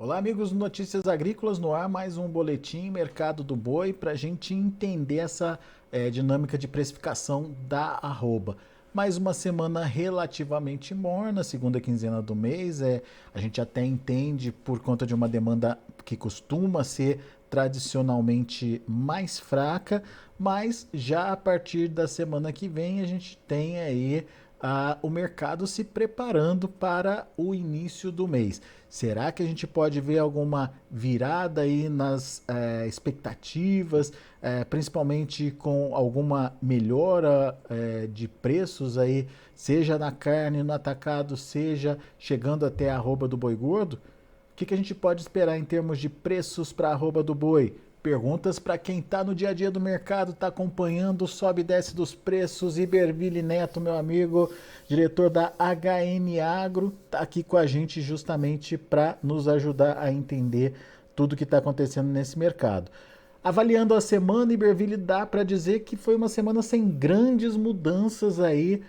Olá, amigos do Notícias Agrícolas, no ar mais um boletim Mercado do Boi para a gente entender essa dinâmica de precificação da arroba. Mais uma semana relativamente morna, segunda quinzena do mês. A gente até entende por conta de uma demanda que costuma ser tradicionalmente mais fraca, mas já a partir da semana que vem a gente tem aí o mercado se preparando para o início do mês. Será que a gente pode ver alguma virada aí nas expectativas, principalmente com alguma melhora de preços aí, seja na carne, no atacado, seja chegando até a arroba do boi gordo? O que a gente pode esperar em termos de preços para a arroba do boi? Perguntas para quem está no dia a dia do mercado, está acompanhando o sobe e desce dos preços. Iberville Neto, meu amigo, diretor da HN Agro, está aqui com a gente justamente para nos ajudar a entender tudo que está acontecendo nesse mercado. Avaliando a semana, Iberville, dá para dizer que foi uma semana sem grandes mudanças aí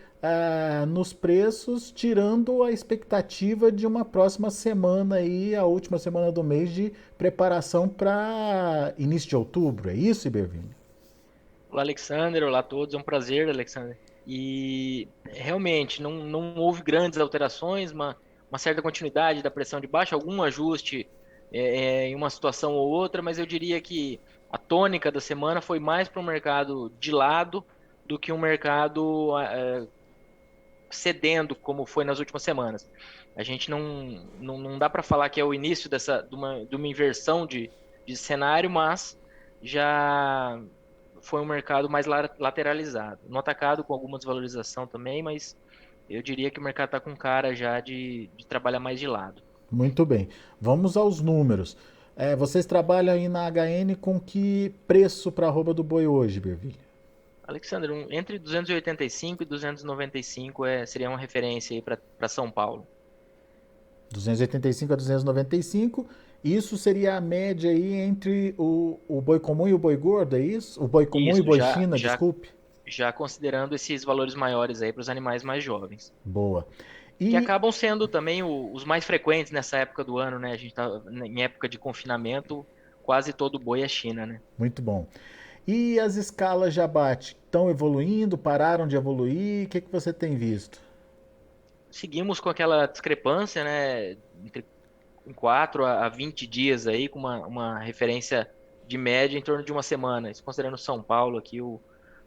nos preços, tirando a expectativa de uma próxima semana aí, a última semana do mês de preparação para início de outubro. É isso, Iberville? Olá, Alexander. Olá a todos. É um prazer, Alexander. E realmente não houve grandes alterações, uma certa continuidade da pressão de baixa, algum ajuste em uma situação ou outra, mas eu diria que a tônica da semana foi mais para um mercado de lado do que um mercado cedendo, como foi nas últimas semanas. A gente não dá para falar que é o início de uma inversão de cenário, mas já foi um mercado mais lateralizado. No atacado, com alguma desvalorização também, mas eu diria que o mercado está com cara já de trabalhar mais de lado. Muito bem. Vamos aos números. Vocês trabalham aí na HN com que preço para a arroba do boi hoje, Iberville? Alexandre, entre 285 e 295 seria uma referência aí para São Paulo. 285 a 295. Isso seria a média aí entre o boi comum e o boi gordo, é isso? O boi comum e o Isso, boi já, China, já, desculpe. já considerando esses valores maiores aí para os animais mais jovens. Boa. Que E acabam sendo também os mais frequentes nessa época do ano, né? A gente tá em época de confinamento, quase todo boi é China, né? muito bom. E as escalas de abate estão evoluindo, pararam de evoluir? O que você tem visto? Seguimos com aquela discrepância, né? Entre em 4 a 20 dias aí, com uma referência de média em torno de uma semana. Isso considerando São Paulo aqui,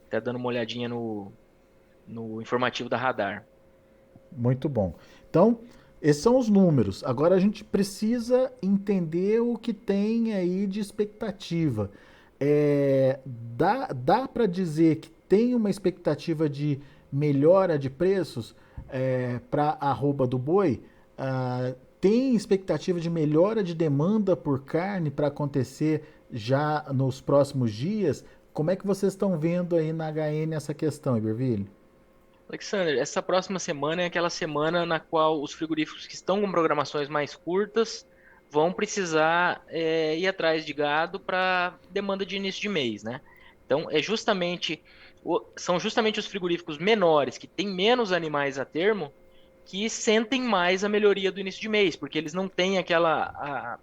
até dando uma olhadinha no informativo da Radar. Muito bom. Então, esses são os números. Agora a gente precisa entender o que tem aí de expectativa. Dá para dizer que tem uma expectativa de melhora de preços para a arroba do boi? Tem expectativa de melhora de demanda por carne para acontecer já nos próximos dias? Como é que vocês estão vendo aí na HN essa questão, Iberville? Alexander, essa próxima semana é aquela semana na qual os frigoríficos que estão com programações mais curtas vão precisar ir atrás de gado para demanda de início de mês, né? Então, são justamente os frigoríficos menores, que têm menos animais a termo, que sentem mais a melhoria do início de mês, porque eles não têm aquela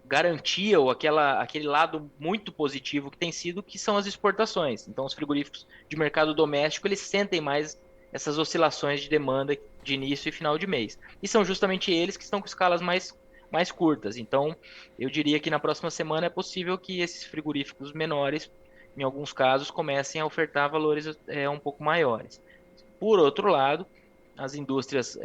garantia ou aquele lado muito positivo que tem sido, que são as exportações. Então, os frigoríficos de mercado doméstico, eles sentem mais essas oscilações de demanda de início e final de mês. E são justamente eles que estão com escalas mais curtas. Então, eu diria que na próxima semana é possível que esses frigoríficos menores, em alguns casos, comecem a ofertar valores um pouco maiores. Por outro lado, as indústrias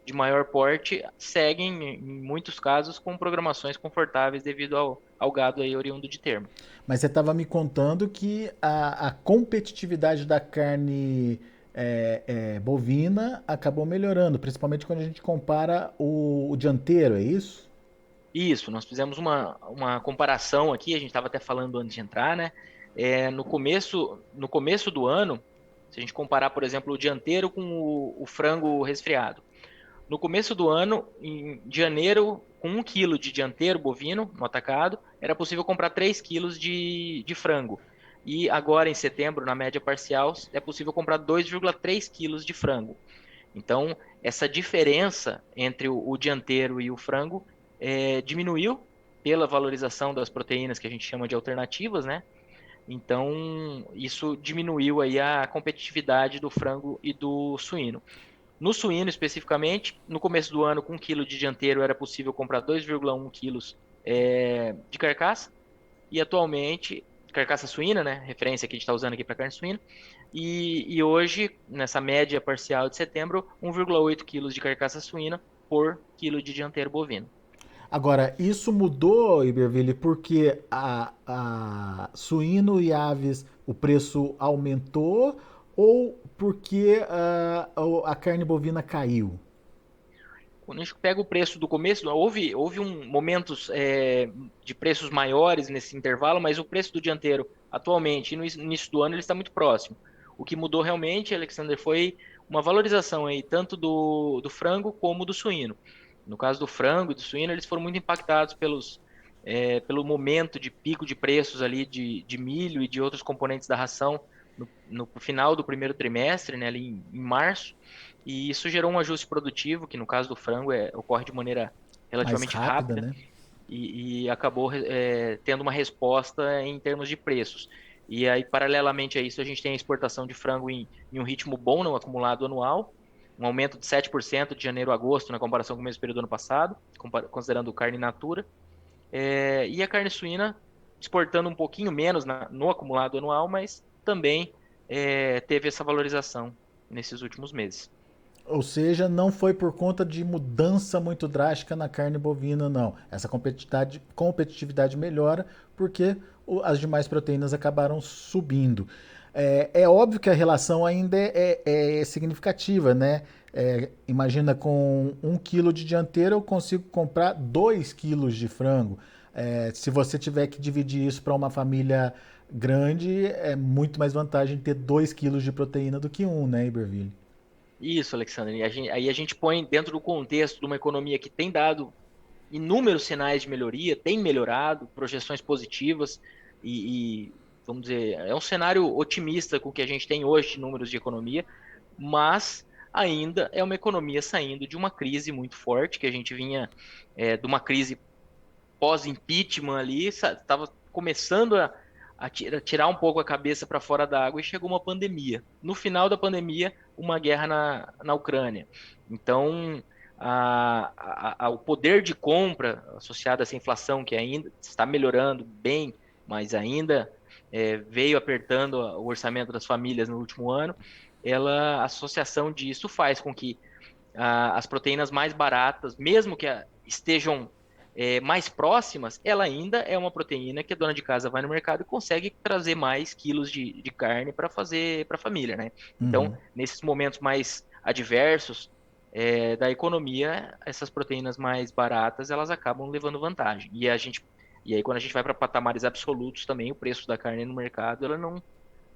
de maior porte seguem, em muitos casos, com programações confortáveis devido ao gado aí oriundo de termo. Mas você estava me contando que a competitividade da carne bovina acabou melhorando, principalmente quando a gente compara o dianteiro, é isso? Isso, nós fizemos uma comparação aqui, a gente estava até falando antes de entrar, né? No começo do ano, se a gente comparar, por exemplo, o dianteiro com o frango resfriado. No começo do ano, em janeiro, com 1 quilo de dianteiro bovino no atacado, era possível comprar 3 quilos de frango. E agora, em setembro, na média parcial, é possível comprar 2,3 quilos de frango. Então, essa diferença entre o dianteiro e o frango diminuiu pela valorização das proteínas que a gente chama de alternativas, né? Então, isso diminuiu aí a competitividade do frango e do suíno. No suíno, especificamente, no começo do ano, com 1 quilo de dianteiro, era possível comprar 2,1 quilos de carcaça. E atualmente, carcaça suína, né? Referência que a gente está usando aqui para carne suína. E hoje, nessa média parcial de setembro, 1,8 quilos de carcaça suína por quilo de dianteiro bovino. Agora, isso mudou, Iberville, porque a suíno e aves o preço aumentou ou porque a carne bovina caiu? Quando a gente pega o preço do começo, houve momentos de preços maiores nesse intervalo, mas o preço do dianteiro atualmente, no início do ano, ele está muito próximo. O que mudou realmente, Alexander, foi uma valorização aí, tanto do frango como do suíno. No caso do frango e do suíno, eles foram muito impactados pelo momento de pico de preços ali de milho e de outros componentes da ração no final do primeiro trimestre, né, ali em março. E isso gerou um ajuste produtivo, que no caso do frango ocorre de maneira Mais relativamente rápida, rápida, né? e acabou tendo uma resposta em termos de preços. E aí, paralelamente a isso, a gente tem a exportação de frango em um ritmo bom no acumulado anual, um aumento de 7% de janeiro a agosto na comparação com o mesmo período do ano passado, considerando carne in natura. E a carne suína exportando um pouquinho menos no acumulado anual, mas também teve essa valorização nesses últimos meses. Ou seja, não foi por conta de mudança muito drástica na carne bovina, não. Essa competitividade melhora porque as demais proteínas acabaram subindo. É óbvio que a relação ainda é significativa, né? Imagina, com 1 quilo de dianteira eu consigo comprar 2 quilos de frango. Se você tiver que dividir isso para uma família grande, é muito mais vantagem ter 2 quilos de proteína do que um, né, Iberville? Isso, Alexandre. Aí a gente põe dentro do contexto de uma economia que tem dado inúmeros sinais de melhoria, tem melhorado, projeções positivas vamos dizer, é um cenário otimista com o que a gente tem hoje de números de economia, mas ainda é uma economia saindo de uma crise muito forte, que a gente vinha de uma crise pós-impeachment ali, estava começando a tirar um pouco a cabeça para fora da água e chegou uma pandemia. No final da pandemia, uma guerra na Ucrânia. Então, o poder de compra associado a essa inflação, que ainda está melhorando bem, mas ainda veio apertando o orçamento das famílias no último ano, a associação disso faz com que as proteínas mais baratas, mesmo que estejam mais próximas, ela ainda é uma proteína que a dona de casa vai no mercado e consegue trazer mais quilos de carne para fazer para a família, né? Então, Uhum. nesses momentos mais adversos da economia, essas proteínas mais baratas, elas acabam levando vantagem. E aí quando a gente vai para patamares absolutos também, o preço da carne no mercado, ela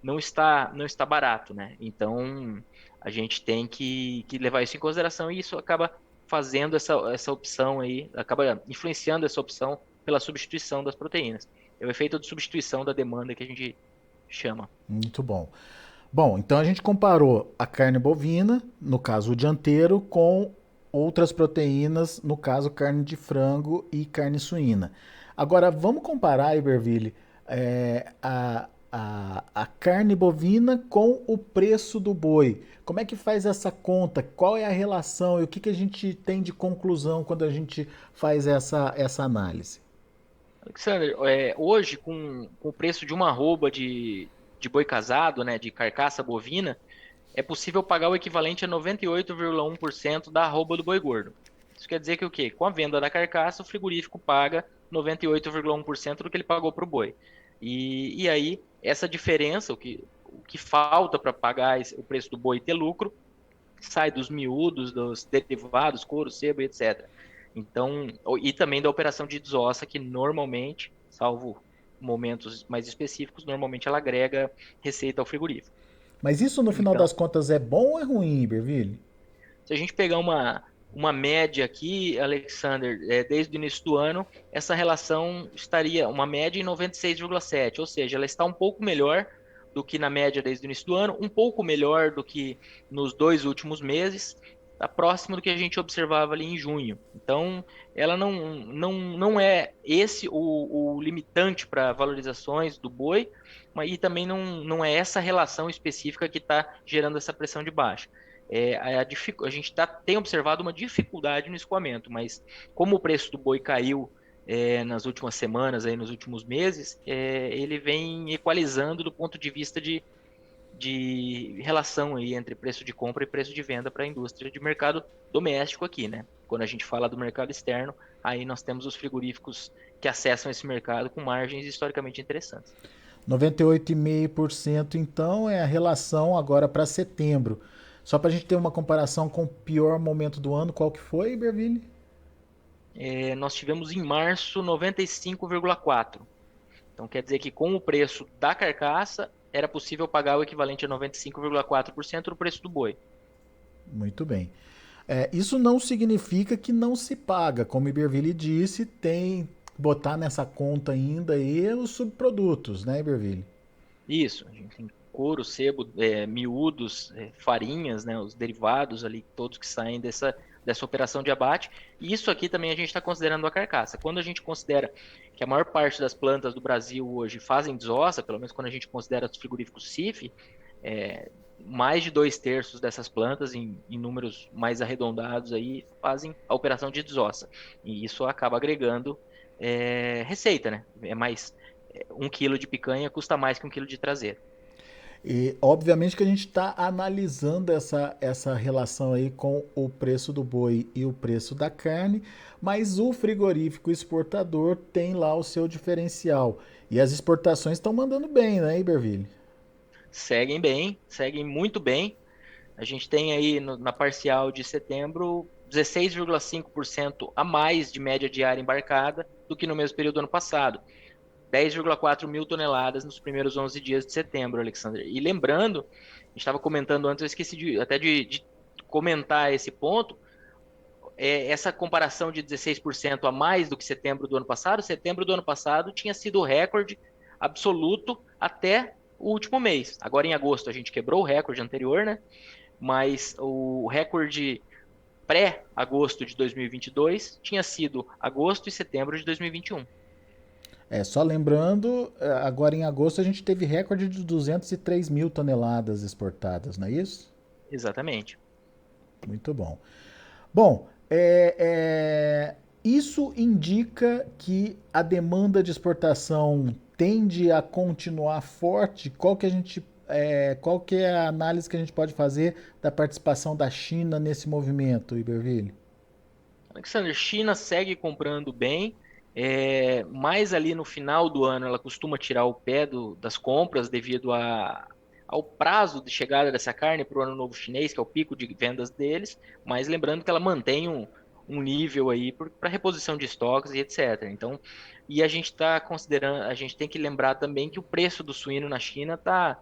não está barato, né? Então, a gente tem que levar isso em consideração e isso acaba fazendo essa opção aí, acaba influenciando essa opção pela substituição das proteínas. É o efeito de substituição da demanda que a gente chama. Muito bom. Bom, então a gente comparou a carne bovina, no caso o dianteiro, com outras proteínas, no caso carne de frango e carne suína. Agora vamos comparar, Iberville, a carne bovina com o preço do boi. Como é que faz essa conta? Qual é a relação e o que, que a gente tem de conclusão quando a gente faz essa análise? Alexander, hoje com o preço de uma arroba de boi casado, né, de carcaça bovina, é possível pagar o equivalente a 98,1% da arroba do boi gordo. Isso quer dizer que o quê? Com a venda da carcaça, o frigorífico paga 98,1% do que ele pagou para o boi. E aí, essa diferença, o que falta para pagar o preço do boi e ter lucro, sai dos miúdos, dos derivados, couro, sebo, etc. Então, e também da operação de desossa, que normalmente, salvo momentos mais específicos, normalmente ela agrega receita ao frigorífico. Mas isso no final Então, das contas é bom ou é ruim, Iberville? se a gente pegar uma média aqui, Alexander, desde o início do ano, essa relação estaria uma média em 96,7, ou seja, ela está um pouco melhor, do que na média desde o início do ano, um pouco melhor do que nos 2 últimos meses, está próximo do que a gente observava ali em junho. Então, ela não é esse o limitante para valorizações do boi, mas e também não é essa relação específica que está gerando essa pressão de baixa. A gente tem observado uma dificuldade no escoamento, mas como o preço do boi caiu nas últimas semanas, aí, nos últimos meses, ele vem equalizando do ponto de vista de relação aí entre preço de compra e preço de venda para a indústria de mercado doméstico aqui, né? Quando a gente fala do mercado externo, aí nós temos os frigoríficos que acessam esse mercado com margens historicamente interessantes. 98,5% então é a relação agora para setembro. Só para a gente ter uma comparação com o pior momento do ano, qual que foi, Iberville? Nós tivemos em março 95,4. Então quer dizer que com o preço da carcaça era possível pagar o equivalente a 95,4% do preço do boi. Muito bem. Isso não significa que não se paga. Como o Iberville disse, tem que botar nessa conta ainda aí os subprodutos, né, Iberville? Isso, a gente tem couro, sebo, miúdos, farinhas, né, os derivados ali, todos que saem dessa operação de abate. E isso aqui também a gente está considerando a carcaça. Quando a gente considera que a maior parte das plantas do Brasil hoje fazem desossa, pelo menos quando a gente considera os frigoríficos CIF, mais de 2/3 dessas plantas, em números mais arredondados, aí, fazem a operação de desossa. E isso acaba agregando receita, né? É mais 1 quilo de picanha custa mais que 1 quilo de traseiro. E obviamente que a gente está analisando essa relação aí com o preço do boi e o preço da carne, mas o frigorífico exportador tem lá o seu diferencial. E as exportações estão mandando bem, né, Iberville? Seguem bem, seguem muito bem. A gente tem aí na parcial de setembro 16,5% a mais de média diária embarcada do que no mesmo período do ano passado. 10,4 mil toneladas nos primeiros 11 dias de setembro, Alexandre. E lembrando, a gente estava comentando antes, eu esqueci de comentar esse ponto, essa comparação de 16% a mais do que setembro do ano passado tinha sido o recorde absoluto até o último mês. Agora em agosto a gente quebrou o recorde anterior, né? Mas o recorde pré-agosto de 2022 tinha sido agosto e setembro de 2021. Só lembrando, agora em agosto a gente teve recorde de 203 mil toneladas exportadas, não é isso? Exatamente. Muito bom. Bom, isso indica que a demanda de exportação tende a continuar forte. Qual que é a análise que a gente pode fazer da participação da China nesse movimento, Iberville? Alexander, China segue comprando bem, mas ali no final do ano ela costuma tirar o pé das compras devido ao prazo de chegada dessa carne para o Ano Novo Chinês, que é o pico de vendas deles, mas lembrando que ela mantém um nível aí para reposição de estoques e etc. Então, e a gente está considerando, a gente tem que lembrar também que o preço do suíno na China está,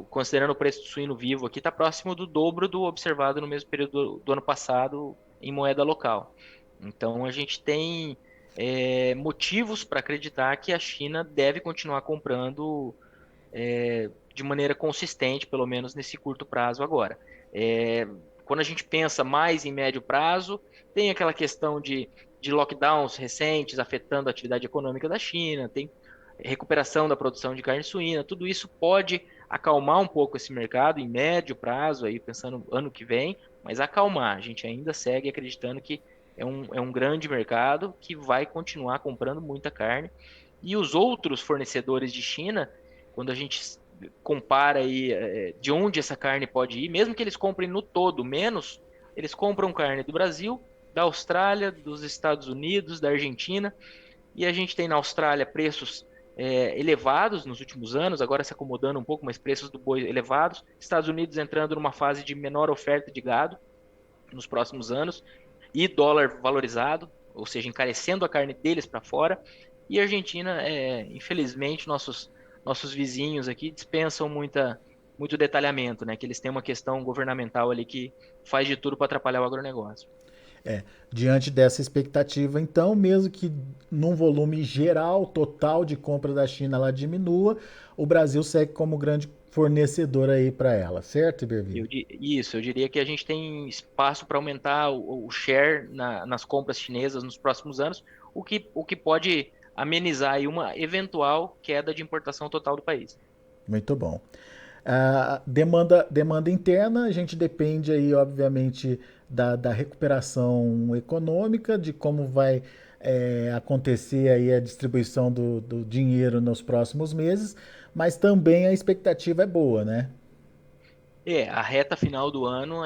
considerando o preço do suíno vivo aqui, está próximo do dobro do observado no mesmo período do ano passado em moeda local. Então, a gente tem motivos para acreditar que a China deve continuar comprando de maneira consistente, pelo menos nesse curto prazo agora. Quando a gente pensa mais em médio prazo, tem aquela questão de lockdowns recentes afetando a atividade econômica da China, tem recuperação da produção de carne suína, tudo isso pode acalmar um pouco esse mercado em médio prazo, aí pensando no ano que vem, mas acalmar. A gente ainda segue acreditando que é um grande mercado que vai continuar comprando muita carne. E os outros fornecedores de China, quando a gente compara aí de onde essa carne pode ir, mesmo que eles comprem no todo menos, eles compram carne do Brasil, da Austrália, dos Estados Unidos, da Argentina, e a gente tem na Austrália preços elevados nos últimos anos, agora se acomodando um pouco, mas preços do boi elevados. Estados Unidos entrando numa fase de menor oferta de gado nos próximos anos, e dólar valorizado, ou seja, encarecendo a carne deles para fora. E a Argentina, infelizmente, nossos vizinhos aqui dispensam muito detalhamento, né? Que eles têm uma questão governamental ali que faz de tudo para atrapalhar o agronegócio. Diante dessa expectativa, então, mesmo que num volume geral, total de compra da China ela diminua, o Brasil segue como grande fornecedor aí para ela, certo, Iberville? Isso, eu diria que a gente tem espaço para aumentar o share nas compras chinesas nos próximos anos, o que pode amenizar aí uma eventual queda de importação total do país. Muito bom. Demanda interna, a gente depende aí, obviamente, da recuperação econômica, de como vai acontecer aí a distribuição do dinheiro nos próximos meses, mas também a expectativa é boa, né? A reta final do ano,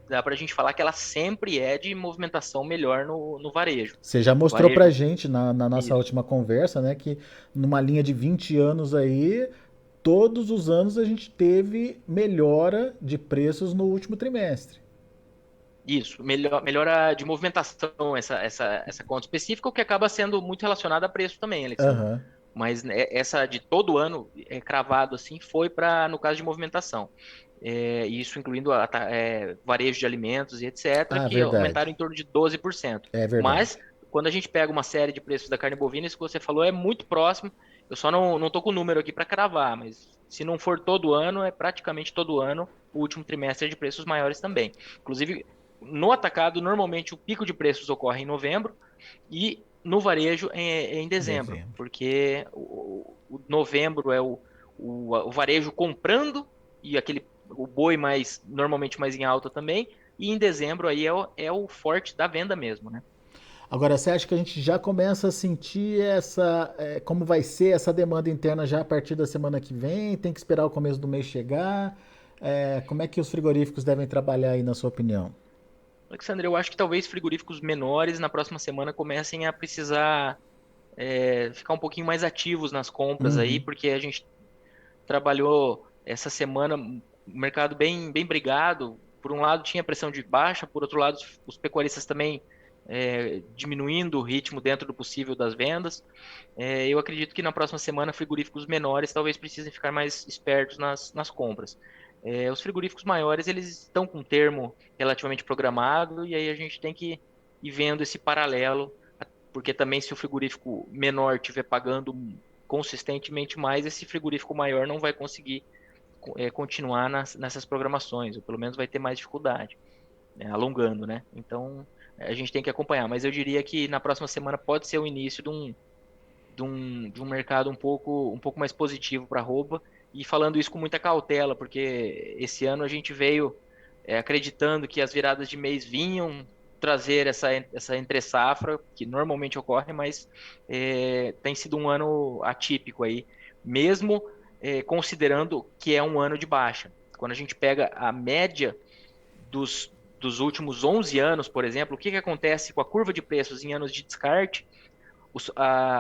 dá para a gente falar que ela sempre é de movimentação melhor no varejo. Você já O mostrou pra varejo, gente na nossa isso. última conversa, né, que numa linha de 20 anos aí, todos os anos a gente teve melhora de preços no último trimestre. Isso, melhora de movimentação essa conta específica, o que acaba sendo muito relacionado a preço também, Alexandre. Aham. Mas né, essa de todo ano, cravado assim, foi para, no caso de movimentação. Isso incluindo varejo de alimentos e etc., Ah, que aumentaram verdade. em torno de 12%. É Mas, verdade. quando a gente pega uma série de preços da carne bovina, isso que você falou é muito próximo. Eu só não estou com o número aqui para cravar, mas se não for todo ano, é praticamente todo ano o último trimestre é de preços maiores também. Inclusive, no atacado, normalmente o pico de preços ocorre em novembro e no varejo é em dezembro, Dezembro. porque o novembro é o varejo comprando e o boi mais normalmente mais em alta também, e em dezembro aí é o forte da venda mesmo, né? Agora, você acha que a gente já começa a sentir como vai ser essa demanda interna já a partir da semana que vem? Tem que esperar o começo do mês chegar? Como é que os frigoríficos devem trabalhar aí, na sua opinião? Alexandre, eu acho que talvez frigoríficos menores na próxima semana comecem a precisar ficar um pouquinho mais ativos nas compras aí, Uhum. porque a gente trabalhou essa semana um mercado bem, bem brigado. Por um lado tinha pressão de baixa, por outro lado os pecuaristas também diminuindo o ritmo dentro do possível das vendas. Eu acredito que na próxima semana frigoríficos menores talvez precisem ficar mais espertos nas compras. Os frigoríficos maiores eles estão com um termo relativamente programado e aí a gente tem que ir vendo esse paralelo, porque também se o frigorífico menor estiver pagando consistentemente mais, esse frigorífico maior não vai conseguir continuar nessas programações, ou pelo menos vai ter mais dificuldade, né, alongando, né? Então a gente tem que acompanhar, mas eu diria que na próxima semana pode ser o início de um mercado um pouco mais positivo para arroba, e falando isso com muita cautela, porque esse ano a gente veio acreditando que as viradas de mês vinham trazer essa entre-safra, que normalmente ocorre, mas tem sido um ano atípico aí, mesmo considerando que é um ano de baixa. Quando a gente pega a média dos últimos 11 anos, por exemplo, o que acontece com a curva de preços em anos de descarte?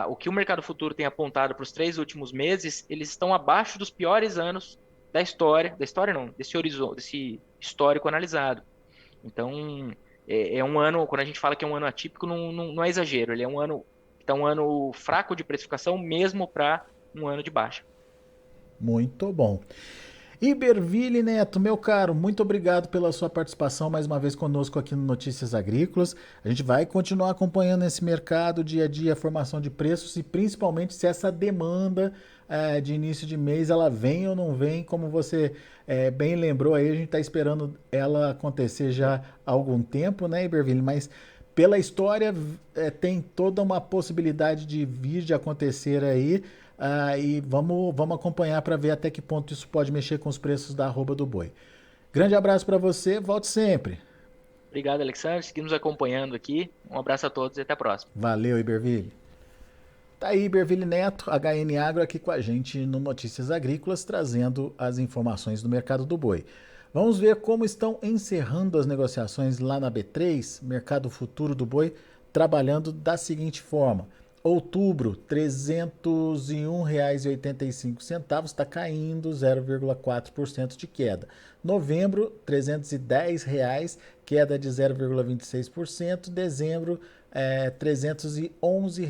O que o mercado futuro tem apontado para os 3 últimos meses, eles estão abaixo dos piores anos da história não, desse horizonte, desse histórico analisado. Então, é um ano, quando a gente fala que é um ano atípico, não é exagero, ele é um ano fraco de precificação mesmo para um ano de baixa. Muito bom. Iberville Neto, meu caro, muito obrigado pela sua participação mais uma vez conosco aqui no Notícias Agrícolas. A gente vai continuar acompanhando esse mercado dia a dia, a formação de preços e principalmente se essa demanda de início de mês ela vem ou não vem, como você bem lembrou aí, a gente está esperando ela acontecer já há algum tempo, né, Iberville? Mas pela história tem toda uma possibilidade de vir de acontecer aí. E vamos acompanhar para ver até que ponto isso pode mexer com os preços da arroba do boi. Grande abraço para você, volte sempre. Obrigado, Alexandre. Seguimos acompanhando aqui. Um abraço a todos e até a próxima. Valeu, Iberville. Tá aí, Iberville Neto, HN Agro, aqui com a gente no Notícias Agrícolas, trazendo as informações do mercado do boi. Vamos ver como estão encerrando as negociações lá na B3, Mercado Futuro do Boi, trabalhando da seguinte forma. Outubro, R$ 301,85, está caindo 0,4% de queda. Novembro, R$ 310, queda de 0,26%. Dezembro, R$ 311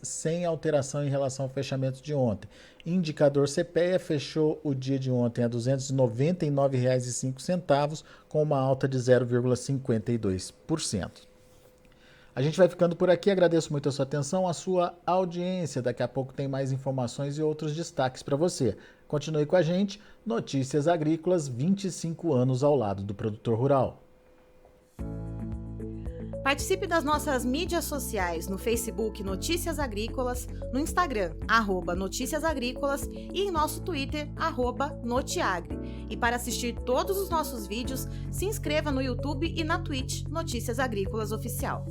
sem alteração em relação ao fechamento de ontem. Indicador CPEA fechou o dia de ontem a R$ 299,05, com uma alta de 0,52%. A gente vai ficando por aqui, agradeço muito a sua atenção, a sua audiência. Daqui a pouco tem mais informações e outros destaques para você. Continue com a gente, Notícias Agrícolas, 25 anos ao lado do produtor rural. Participe das nossas mídias sociais no Facebook Notícias Agrícolas, no Instagram, @Notícias Agrícolas e em nosso Twitter, @Notiagre. E para assistir todos os nossos vídeos, se inscreva no YouTube e na Twitch Notícias Agrícolas Oficial.